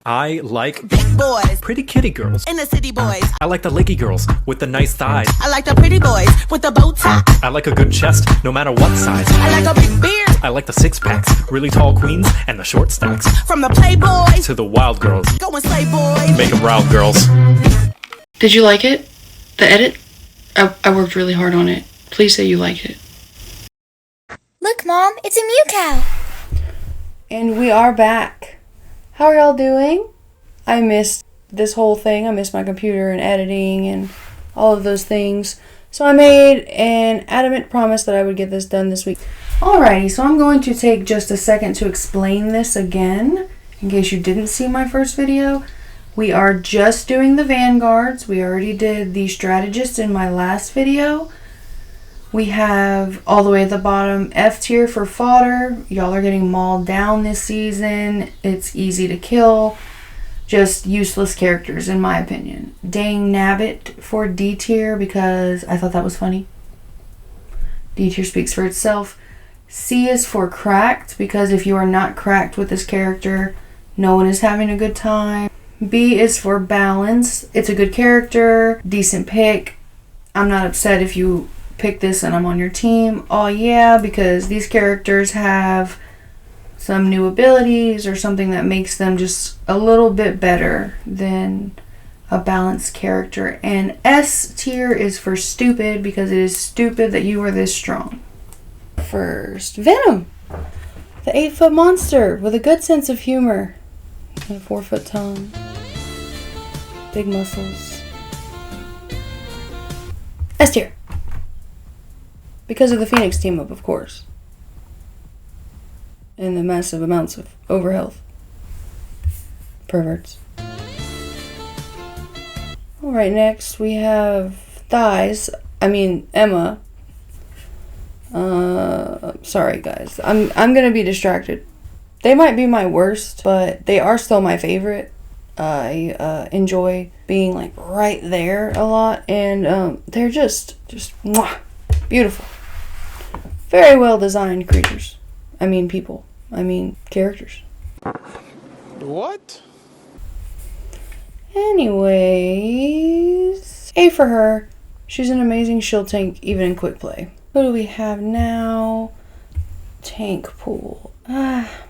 I like big boys, pretty kitty girls, in the city boys. I like the leggy girls with the nice thighs. I like the pretty boys with the bow tie. I like a good chest, no matter what size. I like a big beard. I like the six packs, really tall queens, and the short stacks. From the playboys To the wild girls, go and slay boys. make 'em proud girls. Did you like it? The edit? I worked really hard on it. Please say you liked it. Look, Mom, it's a mew cow. And we are back. How are y'all doing? I missed this whole thing. I missed my computer and editing and all of those things. So I made an adamant promise that I would get this done this week. Alrighty, so I'm going to take just a second to explain this again, in case you didn't see my first video. We are just doing the Vanguards. We already did the strategist in my last video. We have all the way at the bottom F tier for fodder. Y'all are getting mauled down this season. It's easy to kill. Just useless characters in my opinion. Dang Nabbit for D tier because I thought that was funny. D tier speaks for itself. C is for cracked because if you are not cracked with this character, no one is having a good time. B is for balance. It's a good character, decent pick. I'm not upset if you pick this and I'm on your team. Oh yeah, because these characters have some new abilities or something that makes them just a little bit better than a balanced character. And S tier is for stupid because it is stupid that you are this strong. First, Venom, the 8-foot monster with a good sense of humor and a 4-foot tongue, big muscles. S tier. Because of the Phoenix team up, of course. And the massive amounts of overhealth. Perverts. Alright, next we have Emma. Sorry guys. I'm gonna be distracted. They might be my worst, but they are still my favorite. I enjoy being like right there a lot, and they're just mwah, beautiful. Very well designed creatures. People. Characters. What? Anyways, A for her. She's an amazing shield tank, even in quick play. Who do we have now? Tank pool.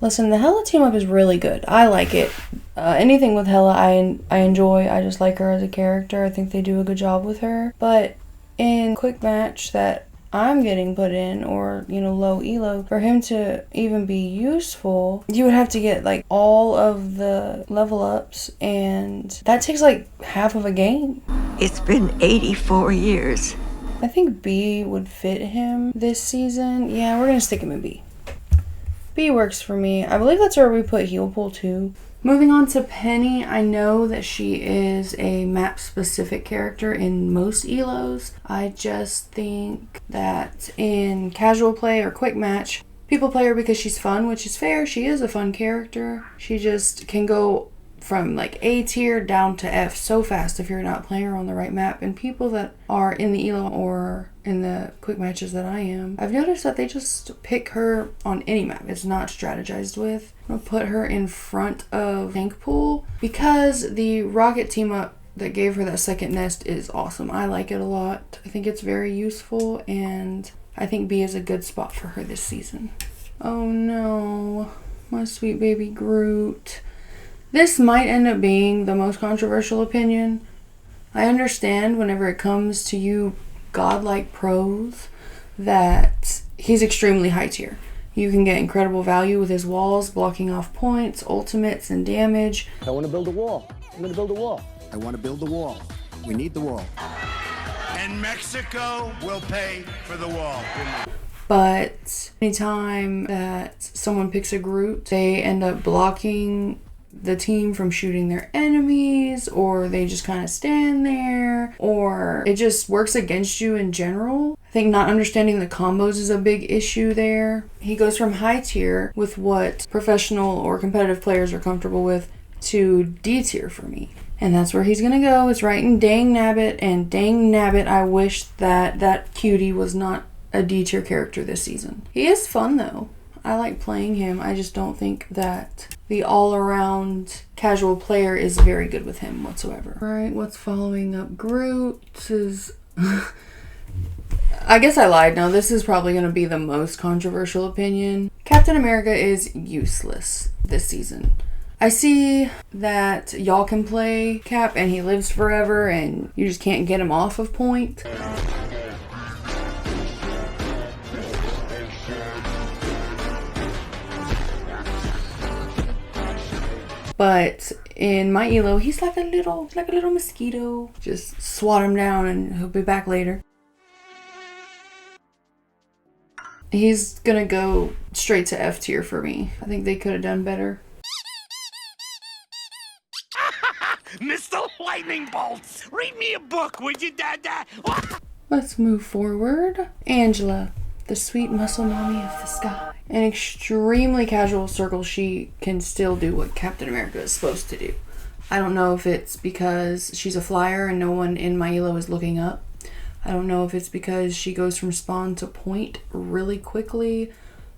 Listen, the Hella team up is really good. I like it. Anything with Hella, I enjoy. I just like her as a character. I think they do a good job with her. But in quick match that I'm getting put in, or low elo, for him to even be useful, you would have to get like all of the level ups, and that takes like half of a game. It's been 84 years. I think B would fit him this season. Yeah, we're gonna stick him in B. B works for me. I believe that's where we put heal pool too. Moving on to Penny, I know that she is a map-specific character in most elos. I just think that in casual play or quick match, people play her because she's fun, which is fair. She is a fun character. She just can go from like A tier down to F so fast if you're not playing her on the right map. And people that are in the elo or in the quick matches that I am, I've noticed that they just pick her on any map. It's not strategized with. I'm gonna put her in front of Tank Pool because the Rocket team up that gave her that second nest is awesome. I like it a lot. I think it's very useful, and I think B is a good spot for her this season. Oh no, my sweet baby Groot. This might end up being the most controversial opinion. I understand whenever it comes to you godlike pros that he's extremely high tier. You can get incredible value with his walls, blocking off points, ultimates, and damage. I want to build a wall. I'm going to build a wall. I want to build the wall. We need the wall. And Mexico will pay for the wall. But anytime that someone picks a Groot, they end up blocking the team from shooting their enemies, or they just kind of stand there, or it just works against you in general. I think not understanding the combos is a big issue there. He goes from high tier with what professional or competitive players are comfortable with to D tier for me. And that's where he's gonna go. It's right in Dang Nabbit, and Dang Nabbit, I wish that cutie was not a D tier character this season. He is fun though. I like playing him. I just don't think that the all-around casual player is very good with him whatsoever. Alright, what's following up Groot is... I guess I lied. No, this is probably going to be the most controversial opinion. Captain America is useless this season. I see that y'all can play Cap and he lives forever and you just can't get him off of point. But in my elo, he's like a little mosquito. Just swat him down and he'll be back later. He's gonna go straight to F tier for me. I think they could have done better. Mr. Lightning Bolts, read me a book, would you, Dada? Let's move forward. Angela, the sweet muscle mommy of the sky. An extremely casual circle, she can still do what Captain America is supposed to do. I don't know if it's because she's a flyer and no one in my elo is looking up. I don't know if it's because she goes from spawn to point really quickly,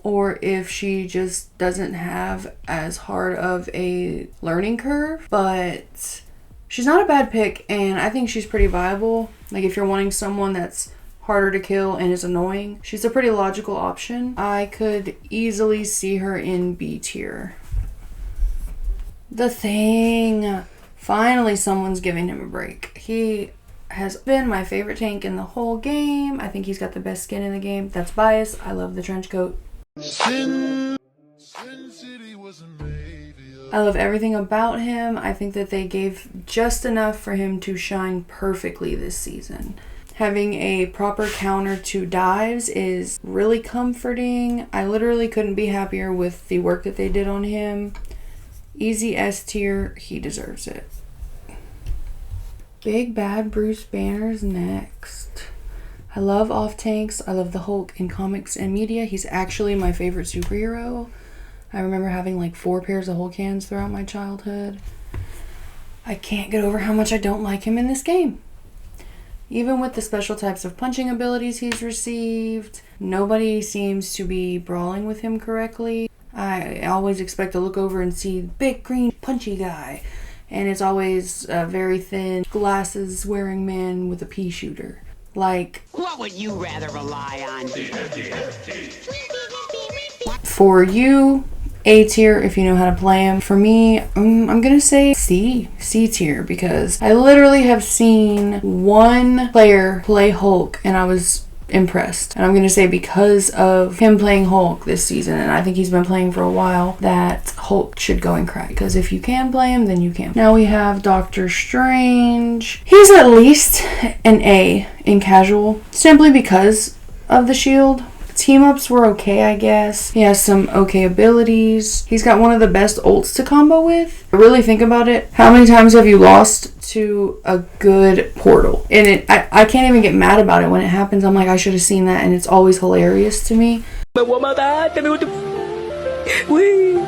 or if she just doesn't have as hard of a learning curve, but she's not a bad pick and I think she's pretty viable. Like if you're wanting someone that's harder to kill and is annoying, she's a pretty logical option. I could easily see her in B tier. The Thing. Finally someone's giving him a break. He has been my favorite tank in the whole game. I think he's got the best skin in the game. That's bias. I love the trench coat. I love everything about him. I think that they gave just enough for him to shine perfectly this season. Having a proper counter to dives is really comforting. I literally couldn't be happier with the work that they did on him. Easy S tier. He deserves it. Big Bad Bruce Banner's next. I love off tanks. I love the Hulk in comics and media. He's actually my favorite superhero. I remember having like 4 pairs of Hulk hands throughout my childhood. I can't get over how much I don't like him in this game. Even with the special types of punching abilities he's received, nobody seems to be brawling with him correctly. I always expect to look over and see big green punchy guy. And it's always a very thin, glasses wearing man with a pea shooter. Like, what would you rather rely on? For you, A tier if you know how to play him. For me, I'm gonna say C tier, because I literally have seen one player play Hulk and I was impressed. And I'm gonna say because of him playing Hulk this season, and I think he's been playing for a while, that Hulk should go and crack. Because if you can play him, then you can. Now we have Doctor Strange. He's at least an A in casual, simply because of the shield. Team-ups were okay, I guess. He has some okay abilities. He's got one of the best ults to combo with. Really think about it. How many times have you lost to a good portal? And I can't even get mad about it when it happens. I'm like, I should have seen that, and it's always hilarious to me.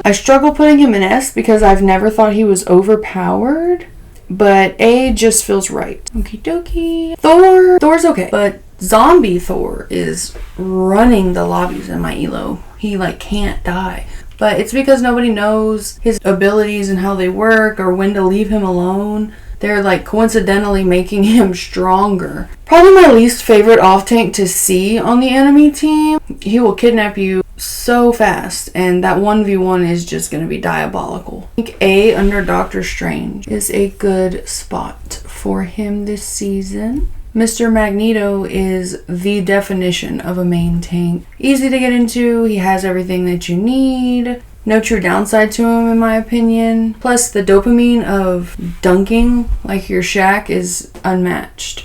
I struggle putting him in S because I've never thought he was overpowered. But A just feels right. Okie dokie. Thor's okay. But Zombie Thor is running the lobbies in my elo. He like can't die. But it's because nobody knows his abilities and how they work or when to leave him alone. They're like coincidentally making him stronger. Probably my least favorite off tank to see on the enemy team. He will kidnap you so fast, and that 1v1 is just going to be diabolical. I think A under Doctor Strange is a good spot for him this season. Mr. Magneto is the definition of a main tank. Easy to get into, he has everything that you need. No true downside to him in my opinion. Plus the dopamine of dunking like your Shaq is unmatched.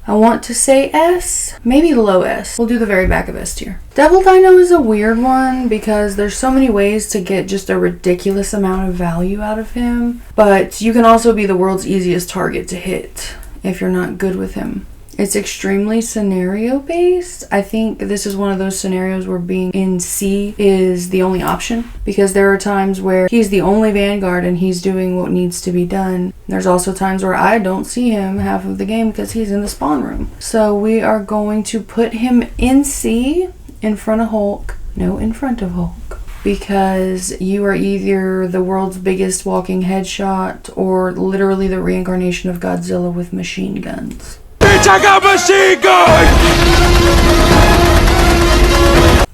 I want to say S, maybe low S. We'll do the very back of S tier. Devil Dino is a weird one because there's so many ways to get just a ridiculous amount of value out of him. But you can also be the world's easiest target to hit if you're not good with him. It's extremely scenario based. I think this is one of those scenarios where being in C is the only option, because there are times where he's the only Vanguard and he's doing what needs to be done. There's also times where I don't see him half of the game because he's in the spawn room. So we are going to put him in C in front of Hulk. No, in front of Hulk. Because you are either the world's biggest walking headshot or literally the reincarnation of Godzilla with machine guns. Bitch, I got machine gun!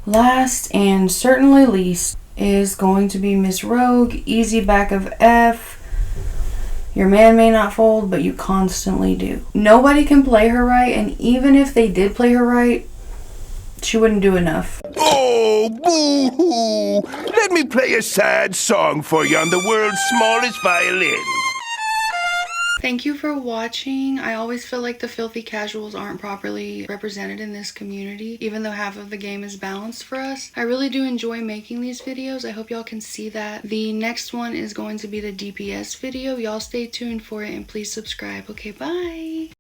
Last and certainly least is going to be Miss Rogue, easy back of F. Your man may not fold, but you constantly do. Nobody can play her right, and even if they did play her right, she wouldn't do enough. Oh, boo-hoo! Let me play a sad song for you on the world's smallest violin. Thank you for watching. I always feel like the filthy casuals aren't properly represented in this community, even though half of the game is balanced for us. I really do enjoy making these videos. I hope y'all can see that. The next one is going to be the DPS video. Y'all stay tuned for it and please subscribe. Okay, bye!